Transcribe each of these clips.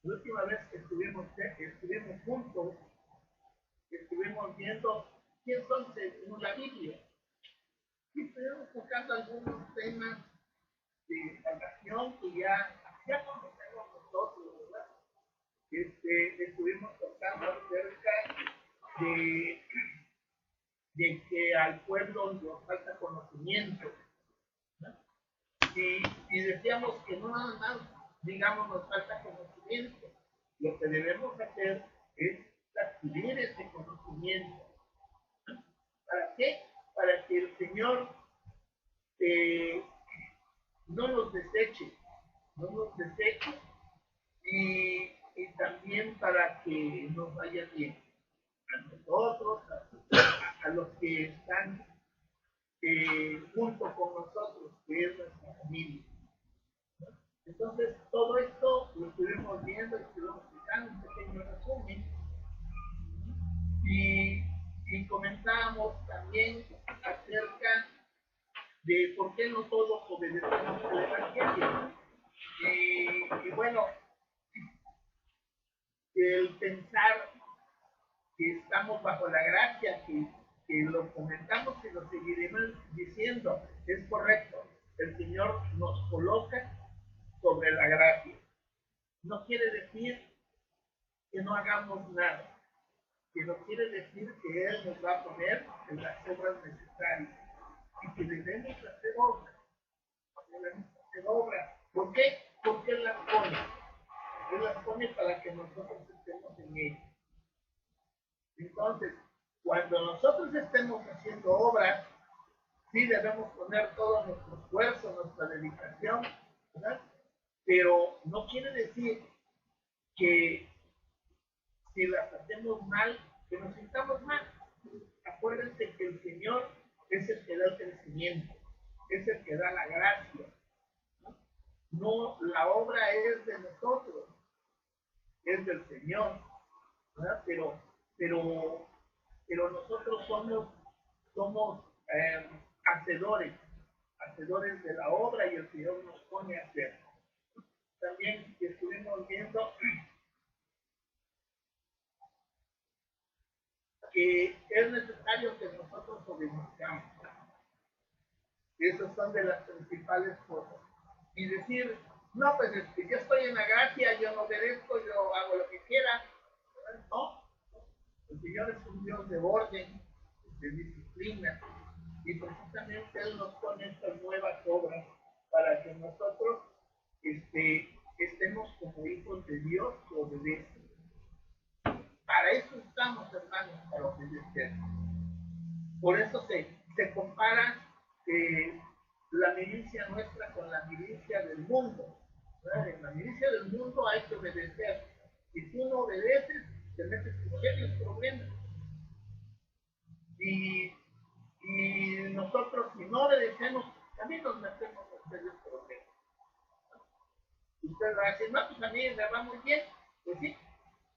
La última vez que estuvimos juntos, estuvimos viendo quién son según la Biblia. Y estuvimos tocando algunos temas de salvación que ya conocemos nosotros, ¿verdad? Estuvimos tocando acerca de, de que al pueblo nos falta conocimiento, ¿no? Y decíamos que no nada más, digamos, nos falta conocimiento. Lo que debemos hacer es adquirir ese conocimiento. ¿Para qué? Para que el Señor eh, no nos deseche, no nos deseche y también para que nos vaya bien a nosotros, a los que están junto con nosotros, que es nuestra familia. Entonces, todo esto lo estuvimos viendo, estuvimos explicando un pequeño resumen y, y comentábamos también acerca de por qué no todos obedecemos el Evangelio. Y bueno, el pensar que estamos bajo la gracia, que lo comentamos y lo seguiremos diciendo, es correcto. El Señor nos coloca sobre la gracia. No quiere decir que no hagamos nada, sino quiere decir que Él nos va a poner en las obras necesarias y que debemos hacer obras. Debemos hacer obras. ¿Por qué? Porque Él las pone. Él las pone para que nosotros estemos en ellas. Entonces, cuando nosotros estemos haciendo obras, sí debemos poner todo nuestro esfuerzo, nuestra dedicación, ¿verdad? Pero no quiere decir que si las hacemos mal, que nos sintamos mal. Acuérdense que el Señor es el que da el crecimiento, es el que da la gracia. No, la obra es de nosotros, es del Señor, ¿verdad? Pero nosotros somos hacedores, hacedores de la obra y el Señor nos pone a hacer. También estuvimos viendo que es necesario que nosotros obedezcamos. Esas son de las principales cosas. Y decir, no, pues es que yo estoy en la gracia, yo no obedezco, yo hago lo que quiera. No, el Señor es un Dios de orden, de disciplina, y precisamente Él nos pone estas nuevas obras para que nosotros estemos como hijos de Dios que obedecen. Para eso estamos, hermanos, para obedecer. Por eso se compara la milicia nuestra con la milicia del mundo. ¿Verdad? En la milicia del mundo hay que obedecer. Si tú no obedeces, te metes en serios problemas. Y nosotros, si no obedecemos, también nos metemos en serios problemas. Usted va a decir, no, pues a mí me va muy bien. Pues sí,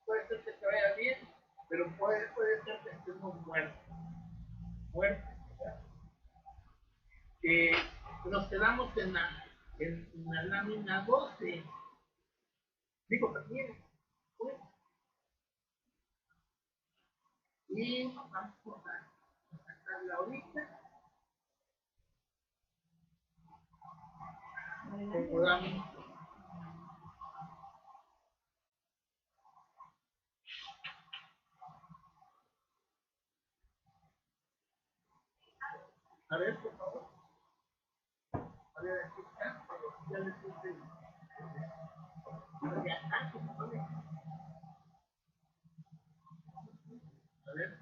puede ser que te vaya bien, pero puede ser que estemos muertos. Muertos. Nos quedamos en la lámina 12. Digo, también. Pues, y vamos a sacarla ahorita. Podamos. A ver, por favor. A ver, aquí está. Ya le puse. Ya está. A ver.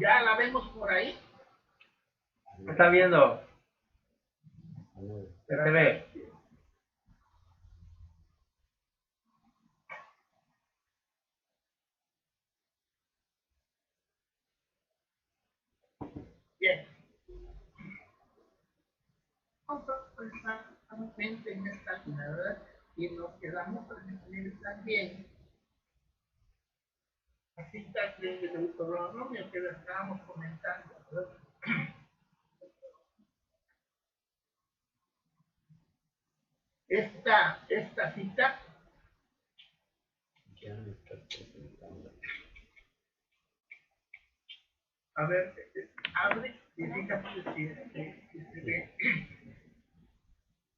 Ya la vemos por ahí. ¿Qué está viendo? ¿Qué se ve? Bien. Constantemente en esta vida, ¿verdad? Y nos quedamos precisamente también cita de Deuteronomio que la estábamos comentando, ¿verdad? Esta cita a ver, abre y fíjate si se ve.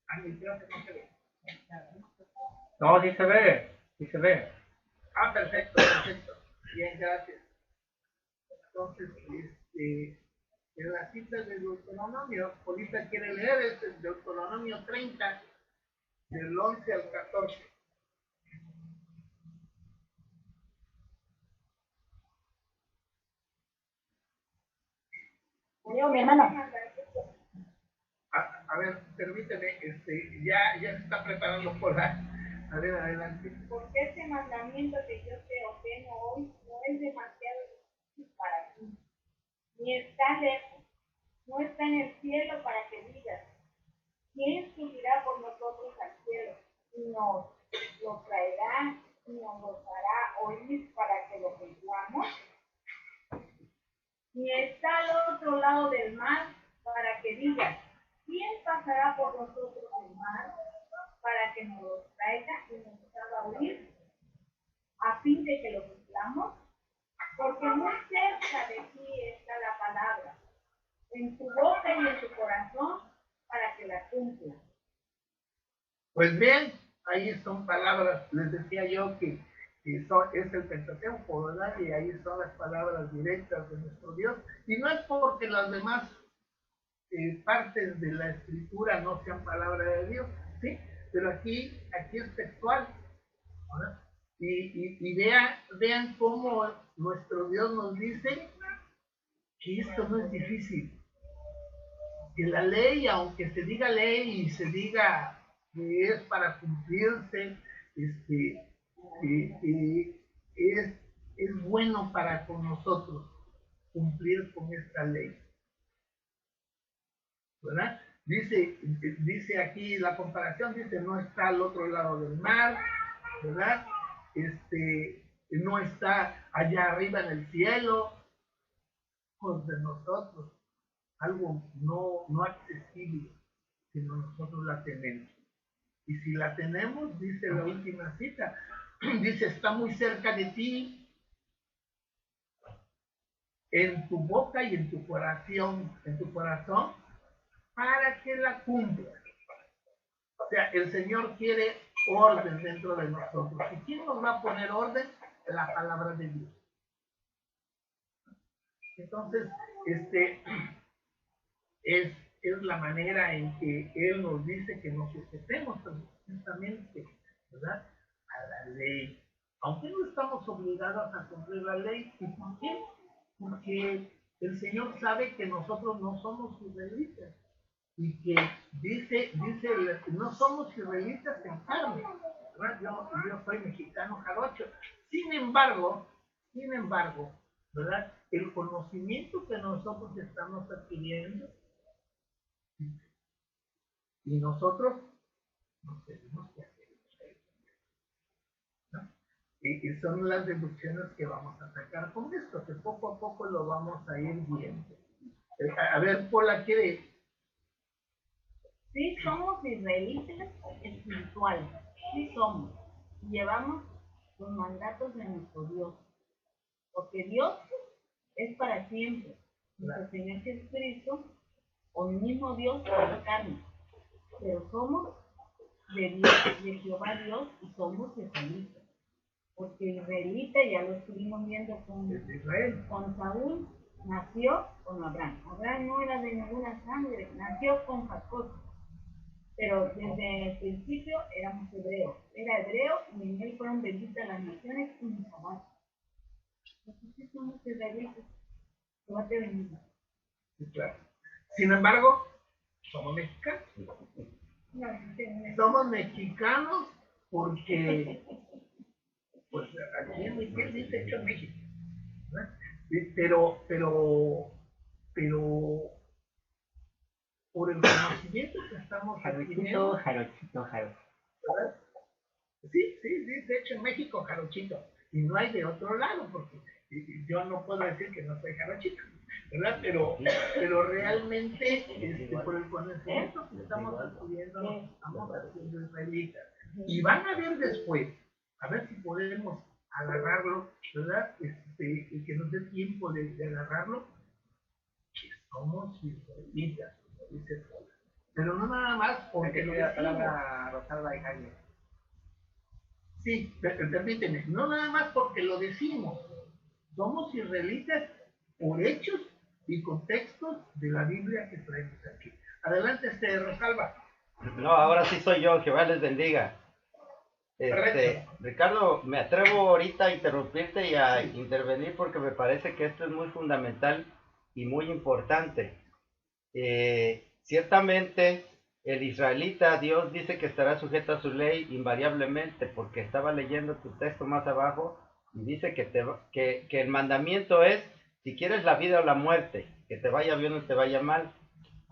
Ah, creo que no se ve. No, sí se ve, sí se ve. Ah, perfecto, perfecto. Bien, gracias. Entonces, en la cita de Deuteronomio, ahorita quiere leer, es el Deuteronomio 30, del 11 al 14. Mi hermano. A ver, permíteme, ya se está preparando por la... A ver, adelante. Porque este mandamiento que yo te ordeno hoy no es demasiado difícil para ti, ni está lejos, no está en el cielo para que digas, ¿quién subirá por nosotros al cielo? Y nos lo traerá y nos lo hará oír para que lo cumplamos. Ni está al otro lado del mar para que digas, ¿quién pasará por nosotros el mar para que nos lo traiga y nos haga oír a fin de que lo cumplamos? Porque muy cerca de ti está la palabra, en tu boca y en tu corazón, para que la cumpla. Pues bien, ahí son palabras, les decía yo que es el Pentateuco, ¿verdad? Y ahí son las palabras directas de nuestro Dios. Y no es porque las demás partes de la escritura no sean palabra de Dios, ¿sí? Pero aquí es textual, ¿verdad? Y vean cómo nuestro Dios nos dice que esto no es difícil. Que la ley, aunque se diga ley y se diga que es para cumplirse, es bueno para con nosotros cumplir con esta ley, ¿verdad? Dice aquí la comparación, dice no está al otro lado del mar, ¿verdad? No está allá arriba en el cielo, pues de nosotros, algo no accesible, sino nosotros la tenemos. Y si la tenemos, dice la última cita, dice, está muy cerca de ti, en tu boca y en tu corazón, para que la cumplas. O sea, el Señor quiere orden dentro de nosotros. ¿Y quién nos va a poner orden? La palabra de Dios. Entonces, es la manera en que Él nos dice que nos sujetemos justamente, ¿verdad? A la ley. Aunque no estamos obligados a cumplir la ley. ¿Y por qué? Porque el Señor sabe que nosotros no somos israelitas. Y que dice, no somos israelitas en carne, ¿verdad? Yo soy mexicano jarocho. Sin embargo, ¿verdad? El conocimiento que nosotros estamos adquiriendo y nosotros nos tenemos que hacer, ¿no? Y son las deducciones que vamos a sacar con esto, que poco a poco lo vamos a ir viendo. A ver, Paula, quiere... Sí somos israelitas espirituales, sí somos, y llevamos los mandatos de nuestro Dios, porque Dios es para siempre, nuestro Señor Jesucristo, o el mismo Dios por la carne, pero somos de Dios, de Jehová Dios, y somos israelitas, porque israelita ya lo estuvimos viendo con Saúl, nació con Abraham. Abraham no era de ninguna sangre, nació con Jacob. Pero desde el principio éramos hebreos. Era hebreo y en él fueron benditas las naciones y mis abajo. Entonces somos israelitas. Que va a te bendiga. Claro. Sin embargo, somos mexicanos. Somos mexicanos porque, pues aquí en Miguel dice hecho en México, ¿verdad? Pero por el conocimiento que estamos adquiriendo, Jarochito. ¿verdad? Sí, dice hecho en México, jarochito. y no hay de otro lado, porque yo no puedo decir que no soy jarochito, ¿verdad? Pero realmente, por el conocimiento que estamos adquiriendo, nos estamos haciendo israelitas. Y van a ver después, a ver si podemos agarrarlo, ¿verdad? Y que nos dé tiempo de agarrarlo, que somos israelitas, como dice Paul. Pero no nada más porque lo la palabra Rosalba y Jaime. Sí, permíteme, no nada más porque lo decimos, somos israelitas por hechos y contextos de la Biblia que traemos aquí. Adelante, Rosalba. No, ahora sí soy yo, Jehová les bendiga. Ricardo, me atrevo ahorita a interrumpirte y a intervenir porque me parece que esto es muy fundamental y muy importante. Ciertamente, el israelita, Dios dice que estará sujeto a su ley invariablemente, porque estaba leyendo tu texto más abajo y dice que el mandamiento es, si quieres la vida o la muerte, que te vaya bien o te vaya mal.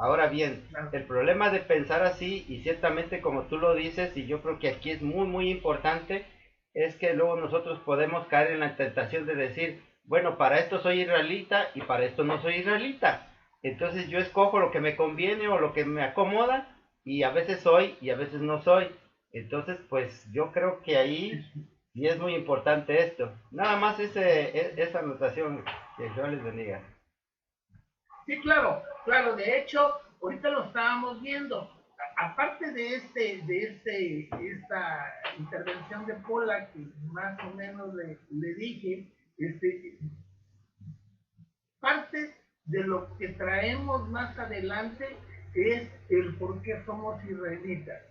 Ahora bien, el problema de pensar así, y ciertamente como tú lo dices, y yo creo que aquí es muy, muy importante, es que luego nosotros podemos caer en la tentación de decir, bueno, para esto soy israelita y para esto no soy israelita. Entonces yo escojo lo que me conviene o lo que me acomoda, y a veces soy y a veces no soy. Entonces, pues yo creo que ahí sí es muy importante esto. Nada más esa anotación, que Dios les bendiga. Sí, claro, claro, de hecho, ahorita lo estábamos viendo. Aparte de esta intervención de Pola, que más o menos le dije, parte de lo que traemos más adelante es el por qué somos israelitas,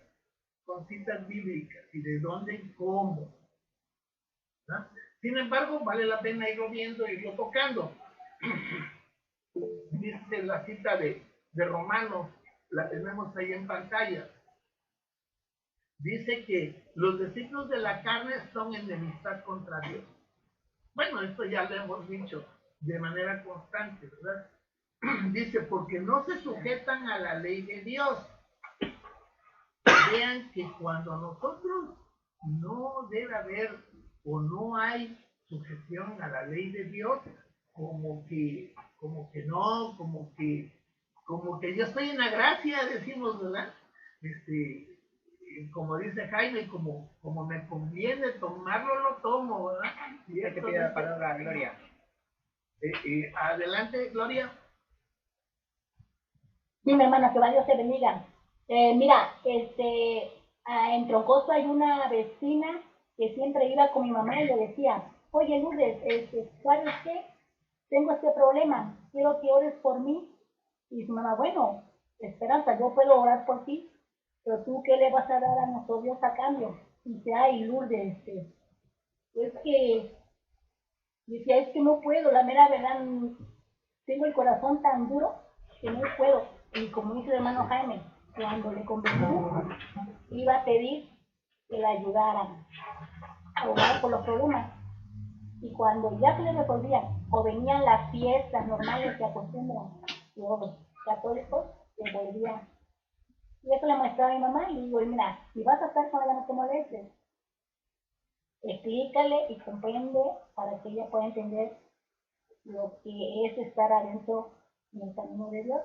con citas bíblicas y de dónde y cómo, ¿no? Sin embargo, vale la pena irlo viendo, irlo tocando. Dice la cita de Romanos, la tenemos ahí en pantalla. Dice que los designios de la carne son enemistad contra Dios. Bueno, esto ya lo hemos dicho de manera constante, ¿verdad? Dice, porque no se sujetan a la ley de Dios. Vean que cuando nosotros no debe haber o no hay sujeción a la ley de Dios, como que no, como que yo estoy en la gracia, decimos, ¿verdad? Como dice Jaime, como me conviene tomarlo, lo tomo, ¿verdad? Y te pide la palabra, Gloria. Adelante, Gloria. Sí, mi hermana, que Dios te bendiga. Mira, en Troncoso hay una vecina que siempre iba con mi mamá y le decía, oye Lourdes, ¿sabes qué? Tengo este problema, quiero que ores por mí. Y su mamá, bueno, Esperanza, yo puedo orar por ti, pero tú, ¿qué le vas a dar a nuestro Dios a cambio? Y dice, ay, Lourdes, es que no puedo, la mera verdad, tengo el corazón tan duro que no puedo. Y como dice el hermano Jaime, cuando le convenció, iba a pedir que le ayudaran a orar por los problemas. Y cuando ya se le resolvían, o venían las fiestas normales que acostumbran los católicos, se volvían. Y eso le mostraba a mi mamá y le digo, mira, si vas a estar con ella, no te molestes. Explícale y comprende para que ella pueda entender lo que es estar adentro en el camino de Dios.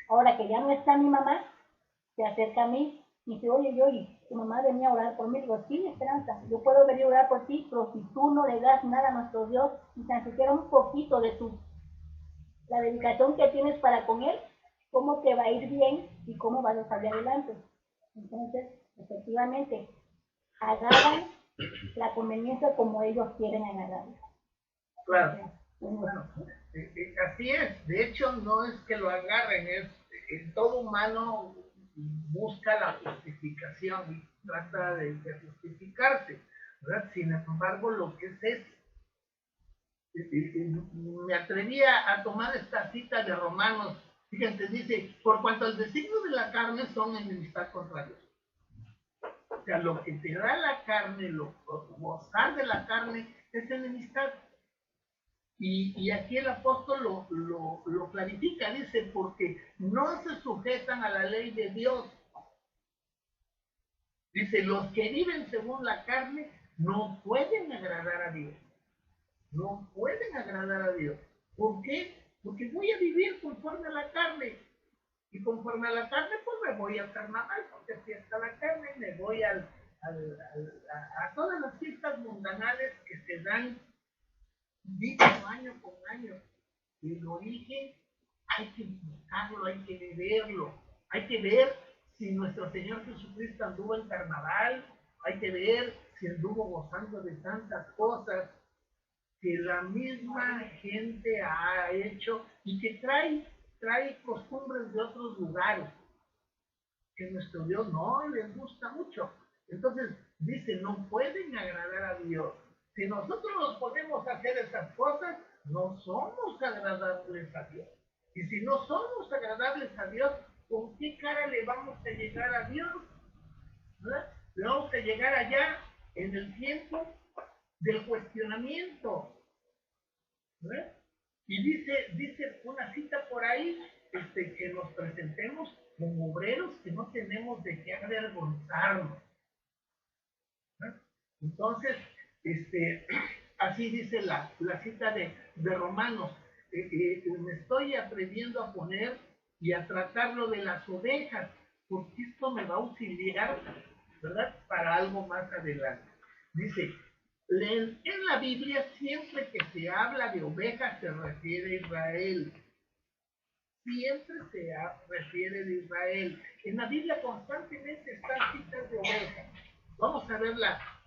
Ahora que ya no está mi mamá, se acerca a mí y dice, oye, tu mamá venía a orar por mí. Digo, sí, Esperanza, yo puedo venir a orar por ti, pero si tú no le das nada a nuestro Dios, ni tan siquiera un poquito de la dedicación que tienes para con Él, ¿cómo te va a ir bien y cómo vas a salir adelante? Entonces, efectivamente, agarran la conveniencia como ellos quieren agarrarla. Claro. Bueno, así es. De hecho, no es que lo agarren, es todo humano busca la justificación y trata de justificarse, ¿verdad? Sin embargo, lo que es me atrevía a tomar esta cita de Romanos. Fíjense, dice, por cuanto el designio de la carne son enemistad contra Dios. O sea, lo que te da la carne, gozar de la carne, es enemistad. Y aquí el apóstol lo clarifica, dice, porque no se sujetan a la ley de Dios. Dice, los que viven según la carne no pueden agradar a Dios. No pueden agradar a Dios. ¿Por qué? Porque voy a vivir conforme a la carne. Y conforme a la carne, pues me voy al carnaval, porque si está la carne, me voy a todas las fiestas mundanales que se dan dicho año con año. Y el origen hay que buscarlo, hay que vivirlo, hay que ver si nuestro Señor Jesucristo anduvo en carnaval, hay que ver si anduvo gozando de tantas cosas que la misma gente ha hecho y que trae costumbres de otros lugares que nuestro Dios no les gusta mucho. Entonces dice, no pueden agradar a Dios. Si nosotros nos ponemos a hacer esas cosas, no somos agradables a Dios. Y si no somos agradables a Dios, ¿con qué cara le vamos a llegar a Dios? ¿Verdad? Le vamos a llegar allá en el tiempo del cuestionamiento. ¿Verdad? Y dice una cita por ahí, que nos presentemos como obreros que no tenemos de qué avergonzarnos. ¿Verdad? Entonces, así dice la cita de Romanos, me estoy atreviendo a poner y a tratarlo de las ovejas, porque esto me va a auxiliar, ¿verdad?, para algo más adelante. Dice, en la Biblia siempre que se habla de ovejas se refiere a Israel. Siempre se refiere de Israel. En la Biblia constantemente están citas de ovejas. Vamos a ver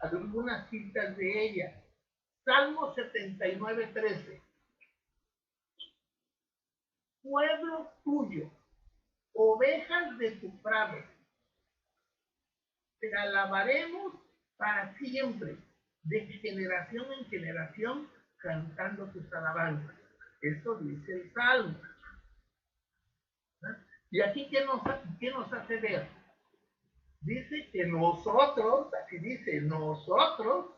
algunas citas de ella. Salmo 79:13. Pueblo tuyo, ovejas de tu prado, te alabaremos para siempre, de generación en generación, cantando tus alabanzas. Eso dice el Salmo. ¿Ah? Y aquí, ¿qué nos hace ver? Dice que nosotros, así dice, nosotros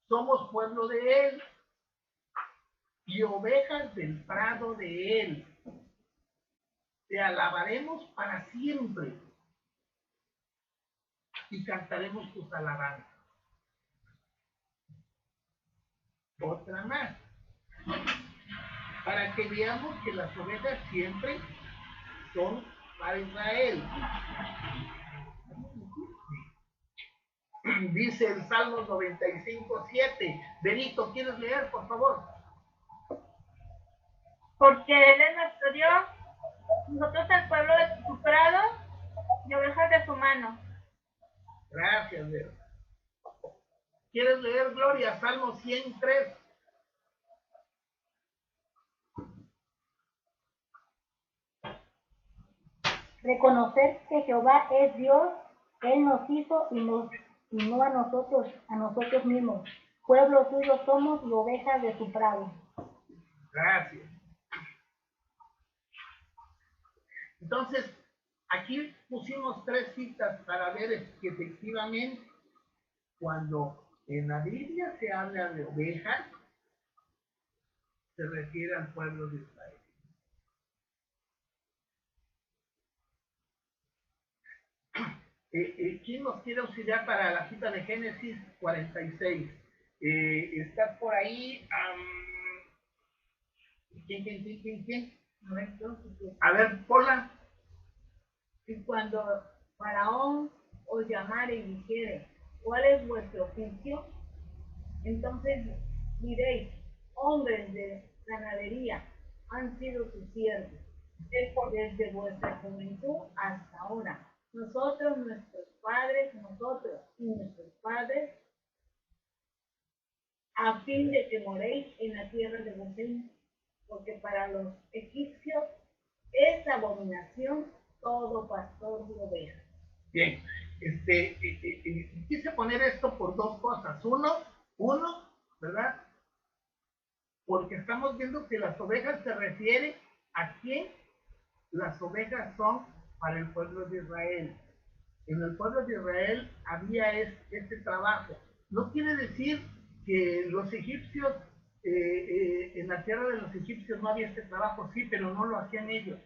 somos pueblo de Él y ovejas del prado de Él. Te alabaremos para siempre y cantaremos tus alabanzas. Otra más, para que veamos que las ovejas siempre son para Israel. Dice el Salmo 95:7. Benito, ¿quieres leer, por favor? Porque Él es nuestro Dios, nosotros el pueblo de su prado y ovejas de su mano. Gracias, Dios. ¿Quieres leer, Gloria? Salmo 103. Reconocer que Jehová es Dios, Él nos hizo y no a nosotros mismos. Pueblo suyo somos y ovejas de su prado. Gracias. Entonces, aquí pusimos 3 citas para ver que efectivamente cuando en la Biblia se habla de ovejas, se refiere al pueblo de Israel. ¿Quién nos quiere auxiliar para la cita de Génesis 46? ¿Estás por ahí? ¿Quién? A ver, Pola. Y cuando Faraón os llamare y dijere, ¿cuál es vuestro oficio? Entonces diréis, hombres de ganadería han sido sus siervos, desde vuestra juventud hasta ahora. Nosotros y nuestros padres, a fin de que moréis en la tierra de Gosén, porque para los egipcios es abominación todo pastor de ovejas. Bien, quise poner esto por 2 cosas. Uno, ¿verdad? Porque estamos viendo que las ovejas se refiere a quién. Las ovejas son para el pueblo de Israel. En el pueblo de Israel había este trabajo. No quiere decir que los egipcios, en la tierra de los egipcios no había este trabajo, sí, pero no lo hacían ellos.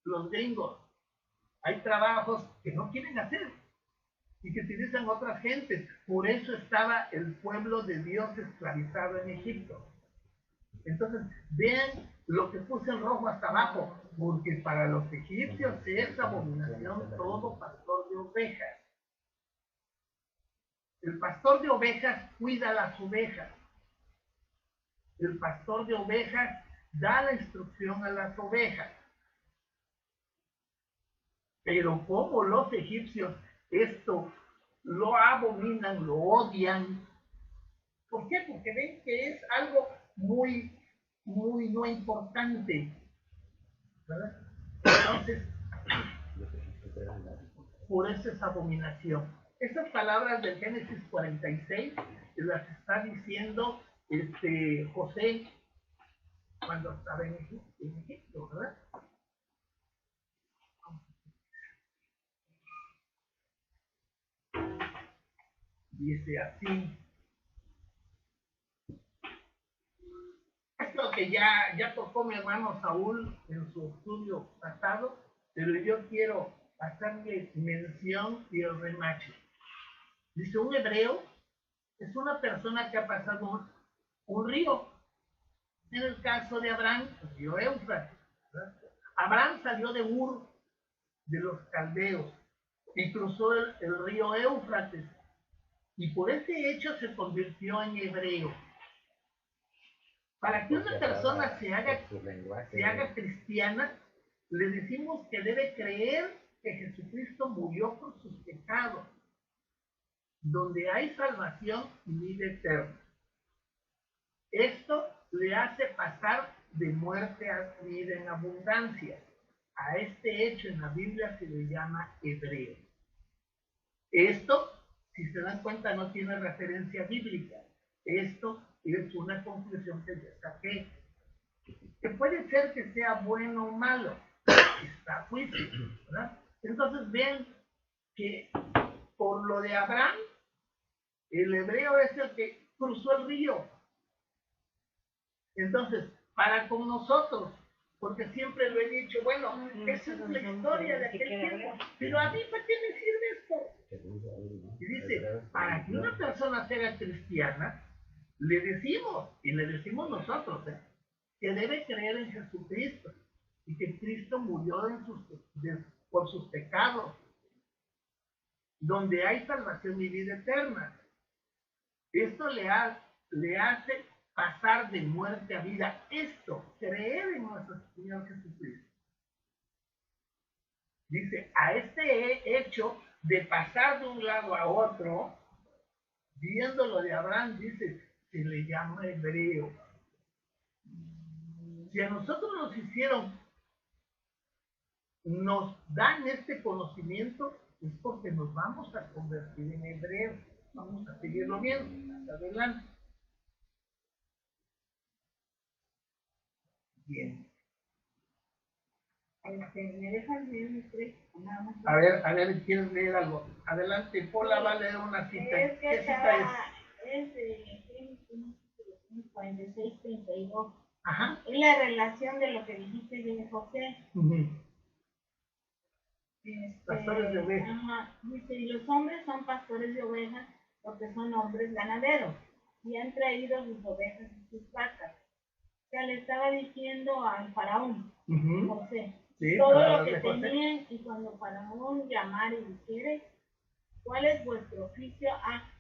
Los gringos. Hay trabajos que no quieren hacer y que utilizan otras gentes. Por eso estaba el pueblo de Dios esclavizado en Egipto. Entonces, vean lo que puse en rojo hasta abajo, porque para los egipcios es abominación todo pastor de ovejas. El pastor de ovejas cuida las ovejas. El pastor de ovejas da la instrucción a las ovejas. Pero como los egipcios esto lo abominan, lo odian. ¿Por qué? Porque ven que es algo muy no importante, ¿verdad? Entonces, por eso es abominación. Estas palabras del Génesis 46 las está diciendo José cuando estaba en Egipto, ¿verdad? Dice así. Esto que ya tocó mi hermano Saúl en su estudio pasado, pero yo quiero hacerle mención y el remache. Dice, un hebreo es una persona que ha pasado un río. En el caso de Abraham, el río Éufrates, ¿verdad? Abraham salió de Ur, de los caldeos, y cruzó el río Éufrates, y por ese hecho se convirtió en hebreo. Para que una persona se haga cristiana, le decimos que debe creer que Jesucristo murió por sus pecados, donde hay salvación y vida eterna. Esto le hace pasar de muerte a vida en abundancia. A este hecho en la Biblia se le llama hebreo. Esto, si se dan cuenta, no tiene referencia bíblica. Esto es una conclusión que yo saqué. Que puede ser que sea bueno o malo. Está a juicio, ¿verdad? Entonces ven que por lo de Abraham, el hebreo es el que cruzó el río. Entonces, para con nosotros, porque siempre lo he dicho, bueno, esa es la historia de aquel tiempo, pero a mí, ¿para qué me sirve esto? Y dice, para que una persona sea cristiana, le decimos, y le decimos nosotros, que debe creer en Jesucristo, y que Cristo murió por sus pecados, donde hay salvación y vida eterna. Esto le hace pasar de muerte a vida. Esto, creer en nuestro Señor Jesucristo. Dice, a este hecho de pasar de un lado a otro, viendo lo de Abraham, dice, se le llama hebreo. Si a nosotros nos dan este conocimiento, es porque nos vamos a convertir en hebreos. Vamos a seguirlo viendo, hasta adelante. Bien. ¿Me dejas leer un tres? Nada más. A ver, ¿quieres leer algo? Adelante, Paula va a leer una cita. Es que ¿Qué cita es? Es de 46-32. Ajá. Es la relación de lo que dijiste de José. Pastores de ovejas. Ajá. Dice, y los hombres son pastores de ovejas porque son hombres ganaderos y han traído sus ovejas y sus vacas. O sea, le estaba diciendo al faraón, José, Sí, todo lo que José. tenían, y cuando faraón llamara y dijere, ¿cuál es vuestro oficio?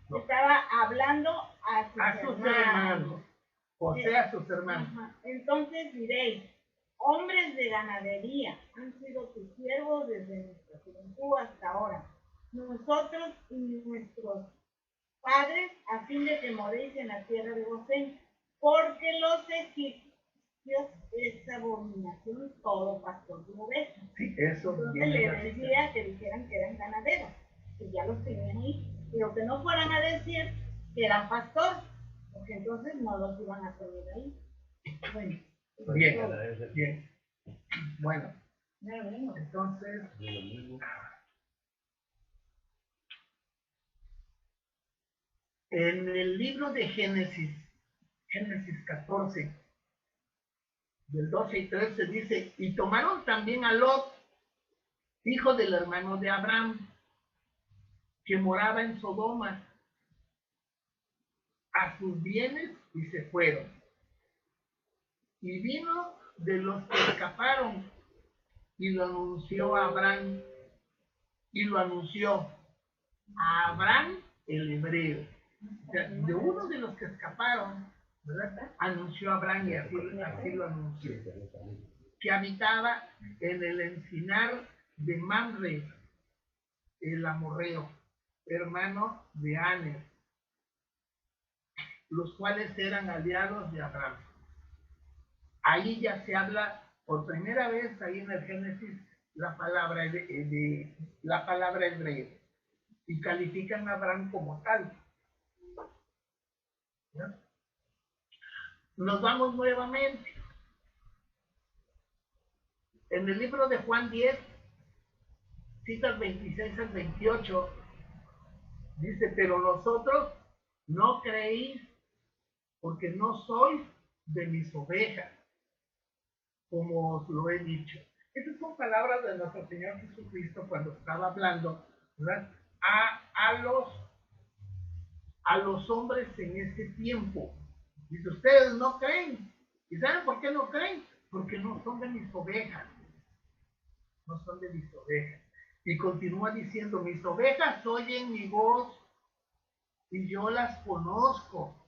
No. Estaba hablando a sus hermanos. José a sus hermanos. Ajá. Entonces diréis, hombres de ganadería han sido tus siervos desde nuestra juventud hasta ahora. Nosotros y nuestros padres, a fin de que moréis en la tierra de Gosén, porque los egipcios es abominación todo pastor de ovejas. Sí, eso. Entonces le decía que dijeran que eran ganaderos, que ya los tenían ahí, pero que no fueran a decir que eran pastor, porque entonces no los iban a tener ahí. Bueno, bien. Bueno, bueno. entonces, en el libro de Génesis 14, del 12 y 13 dice, y tomaron también a Lot, hijo del hermano de Abraham, que moraba en Sodoma, a sus bienes y se fueron. Y vino de los que escaparon y lo anunció a Abraham, y lo anunció a Abraham el hebreo. O sea, de uno de los que escaparon, ¿verdad? Anunció a Abraham y así lo anunció. Que habitaba en el encinar de Mamre, el amorreo, hermano de Aner, los cuales eran aliados de Abraham. Ahí ya se habla por primera vez, ahí en el Génesis, la palabra hebrea, y califican a Abraham como tal. ¿No? Nos vamos nuevamente. En el libro de Juan 10, citas 26 al 28, dice, pero vosotros no creéis porque no sois de mis ovejas, como os lo he dicho. Estas son palabras de nuestro Señor Jesucristo cuando estaba hablando, ¿verdad?, a los hombres en ese tiempo. Dice, ustedes no creen. ¿Y saben por qué no creen? Porque no son de mis ovejas. No son de mis ovejas. Y continúa diciendo, mis ovejas oyen mi voz y yo las conozco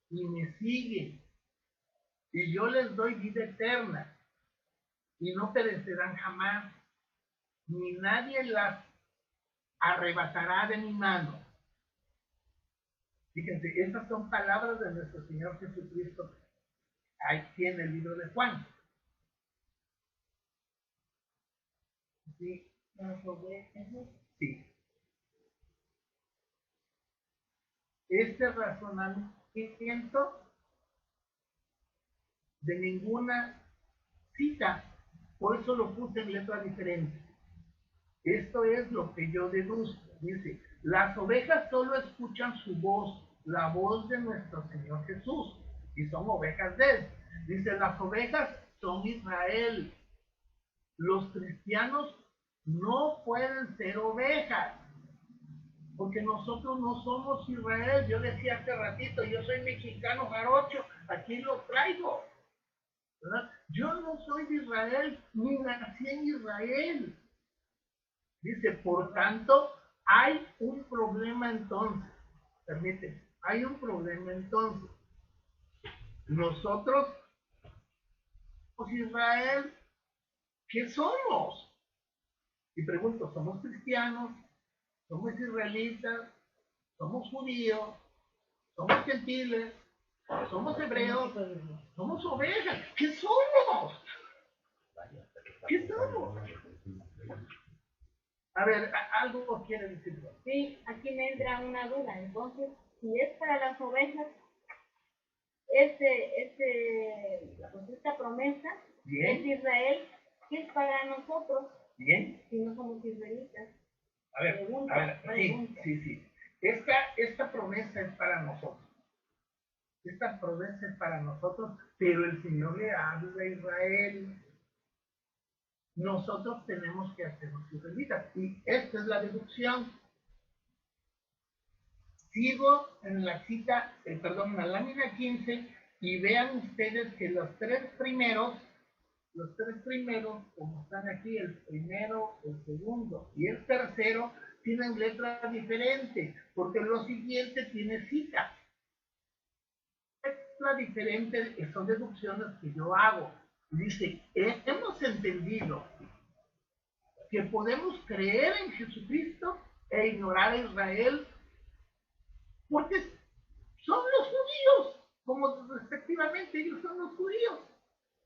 y me siguen. Y yo les doy vida eterna y no perecerán jamás, ni nadie las arrebatará de mi mano. Fíjense, estas son palabras de nuestro Señor Jesucristo aquí en el libro de Juan. ¿Sí? Sí. Este razonamiento de ninguna cita, por eso lo puse en letra diferente. Esto es lo que yo deduzco. Dice, las ovejas solo escuchan su voz, la voz de nuestro Señor Jesús, y son ovejas de él. Dice, las ovejas son Israel. Los cristianos no pueden ser ovejas, porque nosotros no somos Israel. Yo decía hace ratito, yo soy mexicano jarocho, aquí lo traigo, ¿verdad? Yo no soy de Israel, ni nací en Israel. Dice, por tanto, hay un problema entonces. Permíteme, hay un problema entonces. Nosotros, pues Israel, ¿qué somos? Y pregunto, ¿somos cristianos? ¿Somos israelitas? ¿Somos judíos? ¿Somos gentiles? ¿Somos hebreos? ¿Somos ovejas? ¿Qué somos? ¿Qué somos? A ver, algo quiere decirlo. Sí, aquí me entra una duda. Entonces, si es para las ovejas, pues esta promesa Bien. es Israel, ¿qué es para nosotros? Bien. Si no somos israelitas. A ver, Pregunta. sí. Esta promesa es para nosotros. Esta promesa es para nosotros, pero el Señor le habla a Israel. Nosotros tenemos que hacernos israelitas. Y esta es la deducción. Sigo en la cita, en la lámina 15, y vean ustedes que los tres primeros, como están aquí, el primero, el segundo y el tercero, tienen letras diferentes, porque lo siguiente tiene cita. La diferente son deducciones que yo hago. Dice, hemos entendido que podemos creer en Jesucristo e ignorar a Israel, porque son los judíos, como respectivamente ellos son los judíos.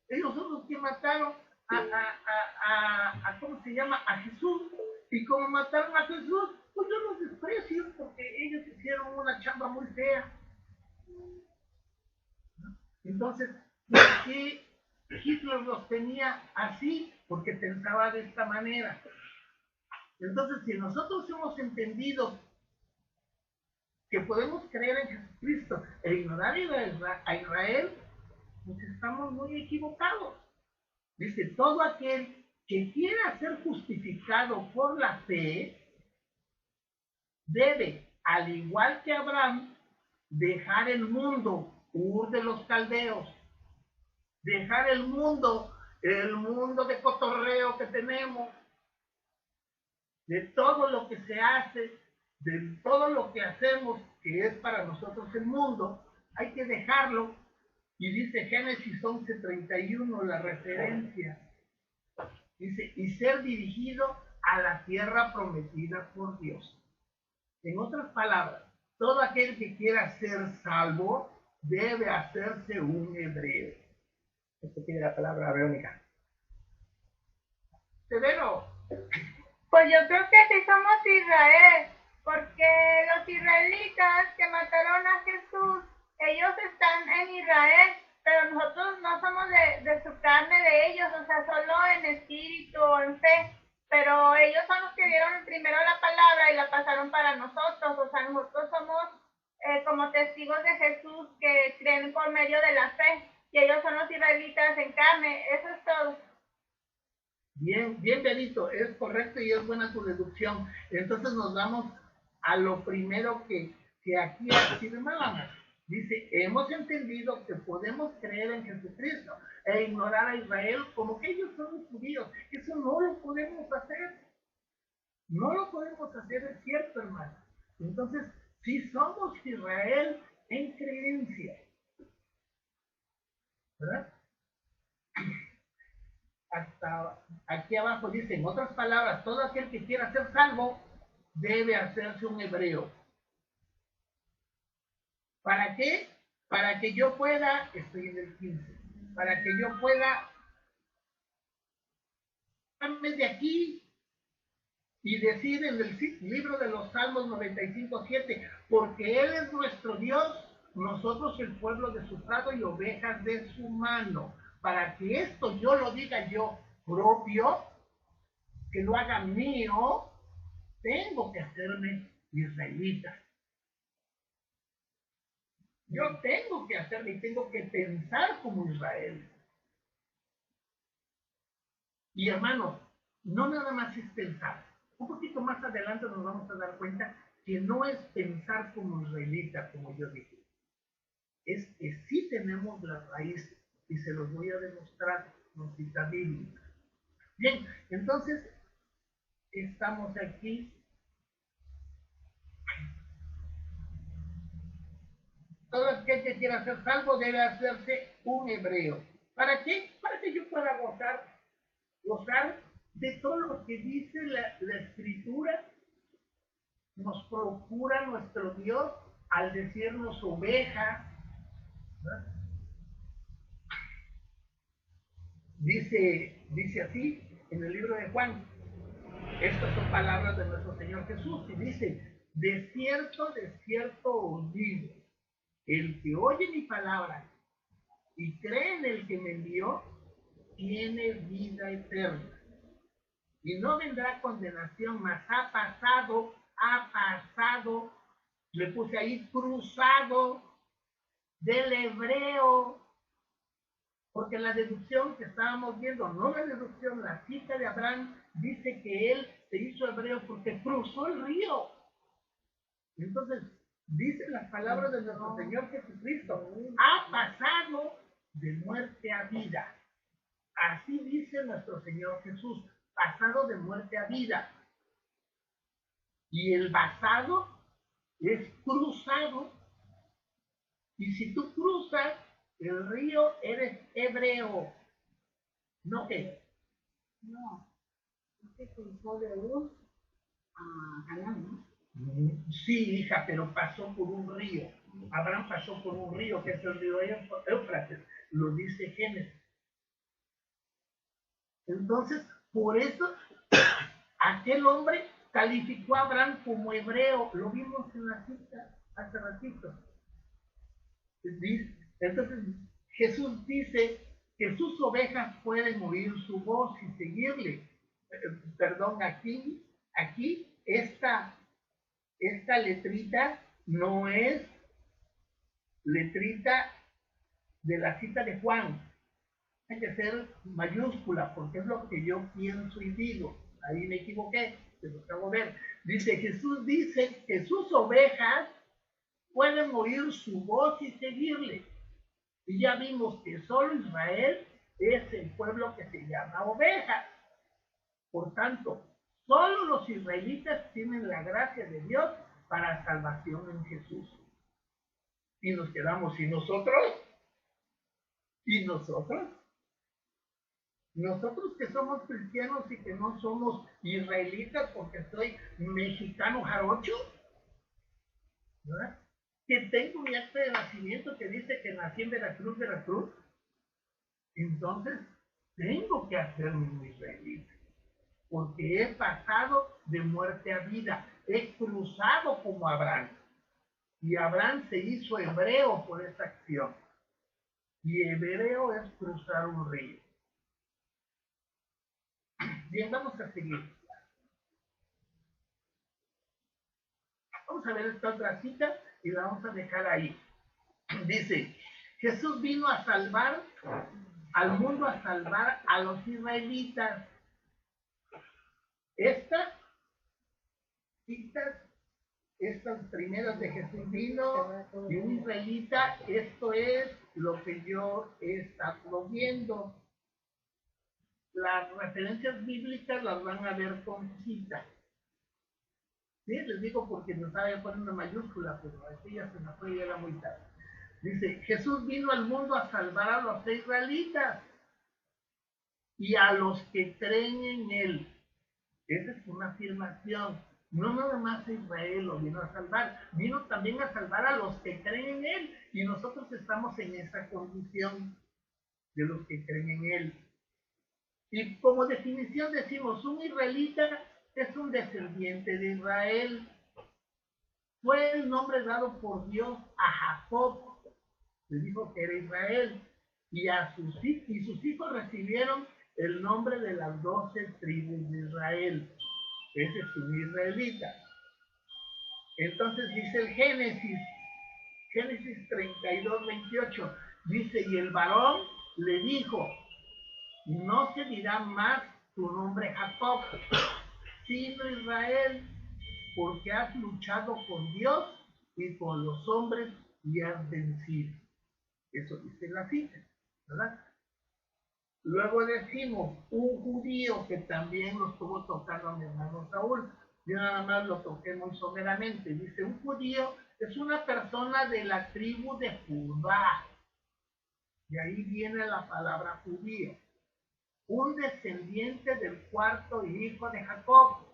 Ellos son los que mataron ¿cómo se llama? A Jesús. Y como mataron a Jesús, pues yo los desprecio porque ellos hicieron una chamba muy fea. Entonces, ¿por qué Hitler los tenía así? Porque pensaba de esta manera. Entonces, si nosotros hemos entendido que podemos creer en Jesucristo e ignorar a Israel, pues estamos muy equivocados. Dice, todo aquel que quiera ser justificado por la fe, debe, al igual que Abraham, dejar el mundo, Ur de los Caldeos, dejar el mundo de cotorreo que tenemos, de todo lo que se hace, de todo lo que hacemos, que es para nosotros el mundo, hay que dejarlo. Y dice Génesis 11:31, la referencia. Dice, y ser dirigido a la tierra prometida por Dios. En otras palabras, todo aquel que quiera ser salvo debe hacerse un hebreo. Esto tiene la palabra Verónica. Severo. Pues yo creo que sí somos Israel, porque los israelitas que mataron a Jesús, ellos están en Israel, pero nosotros no somos de su carne de ellos, o sea, solo en espíritu o en fe, pero ellos son los que dieron primero la palabra y la pasaron para nosotros, o sea, nosotros somos como testigos de Jesús que creen por medio de la fe, y ellos son los israelitas en carne, eso es todo. Bien, bien, Benito, es correcto y es buena tu deducción. Entonces nos vamos a lo primero que aquí afirmábamos. Dice, hemos entendido que podemos creer en Jesucristo e ignorar a Israel como que ellos son los judíos. Eso no lo podemos hacer. No lo podemos hacer, es cierto, hermano. Entonces, sí somos Israel en creencia. ¿Verdad? Hasta aquí abajo dice, en otras palabras, todo aquel que quiera ser salvo debe hacerse un hebreo. ¿Para qué? Para que yo pueda, estoy en el 15, para que yo pueda de aquí y decir en el libro de los Salmos 95:7, porque Él es nuestro Dios, nosotros el pueblo de su prado y ovejas de su mano. Para que esto yo lo diga yo propio, que lo haga mío, tengo que hacerme israelita. Yo tengo que hacerme y tengo que pensar como Israel. Y hermanos, no nada más es pensar. Un poquito más adelante nos vamos a dar cuenta que no es pensar como israelita, como yo dije. Es que sí tenemos las raíces y se los voy a demostrar con cita bíblica. Bien, entonces estamos aquí. Todo aquel que quiera ser salvo debe hacerse un hebreo. ¿Para qué? Para que yo pueda gozar de todo lo que dice la Escritura. Nos procura nuestro Dios al decirnos oveja. ¿Verdad? Dice así en el libro de Juan. Estas son palabras de nuestro Señor Jesús. Y dice, de cierto os digo, el que oye mi palabra y cree en el que me envió, tiene vida eterna. Y no vendrá condenación, mas ha pasado, le puse ahí cruzado del hebreo, porque la deducción que estábamos viendo, no la deducción, la cita de Abraham, dice que él se hizo hebreo porque cruzó el río. Entonces, dicen las palabras de nuestro Señor Jesucristo, ha pasado de muerte a vida. Así dice nuestro Señor Jesús, pasado de muerte a vida. Y el basado es cruzado. Y si tú cruzas el río, eres hebreo. ¿No qué? No, es que cruzó de Ur a Canaán, ¿no? Sí, hija, pero pasó por un río. Abraham pasó por un río, que es el río Éufrates. Lo dice Génesis. Entonces, por eso, aquel hombre calificó a Abraham como hebreo. Lo vimos en la cita hace ratito. Entonces, Jesús dice que sus ovejas pueden oír su voz y seguirle. Perdón, aquí, esta letrita no es letrita de la cita de Juan. Hay que ser mayúscula porque es lo que yo pienso y digo. Ahí me equivoqué. se lo acabo de ver. Jesús dice que sus ovejas pueden oír su voz y seguirle. Y ya vimos que solo Israel es el pueblo que se llama ovejas. Por tanto, solo los israelitas tienen la gracia de Dios para salvación en Jesús. Y nos quedamos, ¿y nosotros? ¿Y nosotros? Nosotros que somos cristianos y que no somos israelitas porque soy mexicano jarocho, ¿verdad? Que tengo mi acta de nacimiento que dice que nací en Veracruz, entonces tengo que hacerme un israelita, porque he pasado de muerte a vida, he cruzado como Abraham, y Abraham se hizo hebreo por esa acción, y hebreo es cruzar un río. Bien, vamos a seguir. Vamos a ver esta otra cita y la vamos a dejar ahí. Dice, Jesús vino a salvar al mundo, a salvar a los israelitas. Estas citas, estas primeras de Jesús vino y un israelita, esto es lo que yo he estado viendo. Las referencias bíblicas las van a ver con citas. Sí, les digo porque no sabe poner una mayúscula, pero aquí ya se me fue y era muy tarde. Dice, Jesús vino al mundo a salvar a los israelitas y a los que creen en él. Esa es una afirmación. No nada más Israel lo vino a salvar, vino también a salvar a los que creen en él. Y nosotros estamos en esa condición de los que creen en él. Y como definición decimos, un israelita es un descendiente de Israel. Fue el nombre dado por Dios a Jacob. Le dijo que era Israel. Y sus hijos recibieron el nombre de las 12 tribus de Israel. Ese es un israelita. Entonces dice el Génesis 32, 28. Dice, y el varón le dijo, no se dirá más tu nombre Jacob, sino Israel, porque has luchado con Dios y con los hombres y has vencido. Eso dice la cita, ¿verdad? Luego decimos, un judío que también lo estuvo tocando a mi hermano Saúl. Yo nada más lo toqué muy someramente. Dice, un judío es una persona de la tribu de Judá. Y ahí viene la palabra judío. Un descendiente del cuarto hijo de Jacob.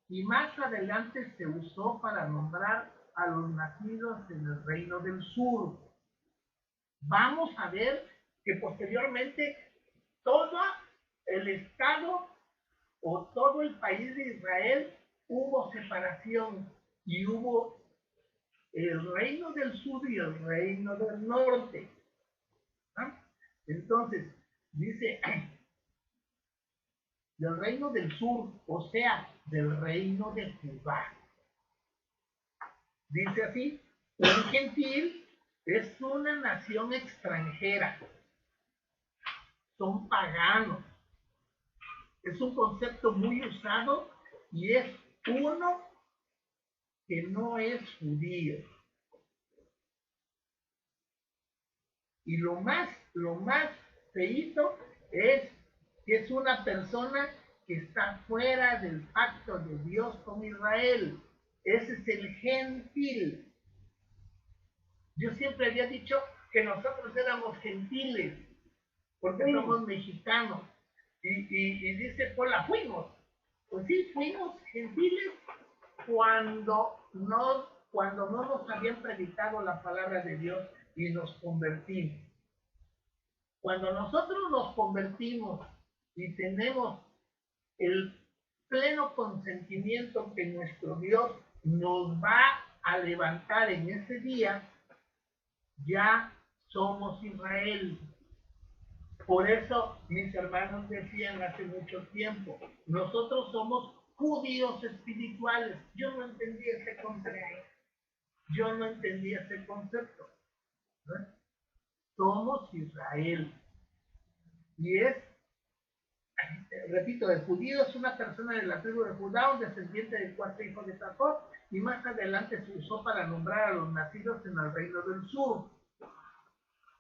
Y más adelante se usó para nombrar a los nacidos en el reino del sur. Vamos a ver que posteriormente todo el estado o todo el país de Israel hubo separación y hubo el reino del sur y el reino del norte. ¿Ah? Entonces, dice, del reino del sur, o sea, del reino de Judá. Dice así, un gentil es una nación extranjera. Son paganos. Es un concepto muy usado y es uno que no es judío. Y lo más feíto es que es una persona que está fuera del pacto de Dios con Israel. Ese es el gentil. Yo siempre había dicho que nosotros éramos gentiles, porque somos mexicanos. Y dice Pola, fuimos. Pues sí, fuimos gentiles cuando no nos habían predicado la palabra de Dios y nos convertimos. Cuando nosotros nos convertimos y tenemos el pleno consentimiento que nuestro Dios nos va a levantar en ese día, ya somos Israel. Por eso mis hermanos decían hace mucho tiempo, nosotros somos judíos espirituales. Yo no entendía ese concepto. ¿No? Somos Israel. Y es repito, el judío es una persona de la tribu de Judá, un descendiente de 4 hijos de Jacob, y más adelante se usó para nombrar a los nacidos en el reino del sur,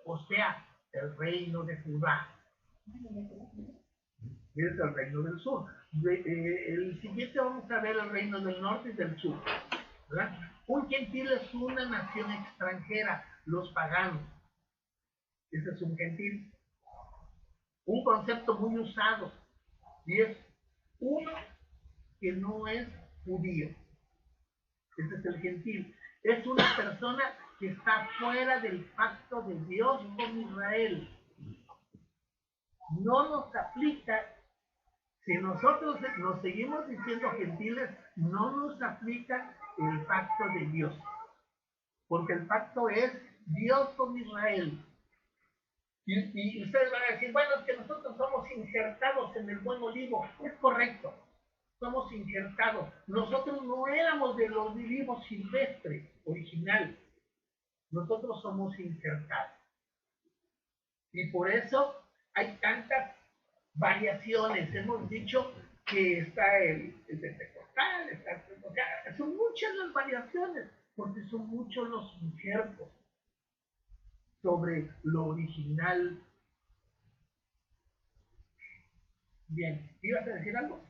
o sea, el reino de Judá. Es el reino del sur. El siguiente vamos a ver el reino del norte y del sur, ¿verdad? Un gentil es una nación extranjera, los paganos. Ese es un gentil. Un concepto muy usado, y es uno que no es judío. Ese es el gentil. Es una persona que está fuera del pacto de Dios con Israel. No nos aplica, si nosotros nos seguimos diciendo gentiles, no nos aplica el pacto de Dios. Porque el pacto es Dios con Israel. Y ustedes van a decir, bueno, es que nosotros somos injertados en el buen olivo. Es correcto, somos injertados. Nosotros no éramos de los olivos silvestres, original. Nosotros somos injertados. Y por eso hay tantas variaciones. Hemos dicho que está el pentecostal, o sea, son muchas las variaciones, porque son muchos los injertos sobre lo original. Bien, ¿ibas a decir algo?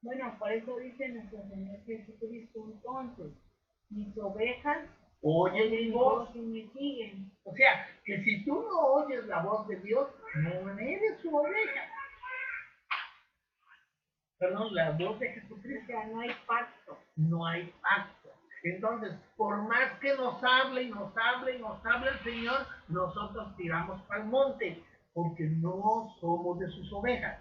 Bueno, por eso dice nuestro Señor Jesucristo entonces, mis ovejas Oye mi voz. y me siguen. O sea, que si tú no oyes la voz de Dios, no eres su oveja. Perdón, la voz de Jesucristo. O sea, no hay pacto. No hay pacto. Entonces, por más que nos hable y nos hable y nos hable el Señor, nosotros tiramos para el monte, porque no somos de sus ovejas.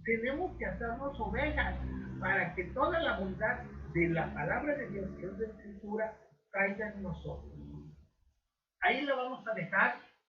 Tenemos que hacernos ovejas para que toda la bondad de la palabra de Dios, que es de Escritura, caiga en nosotros. Ahí lo vamos a dejar.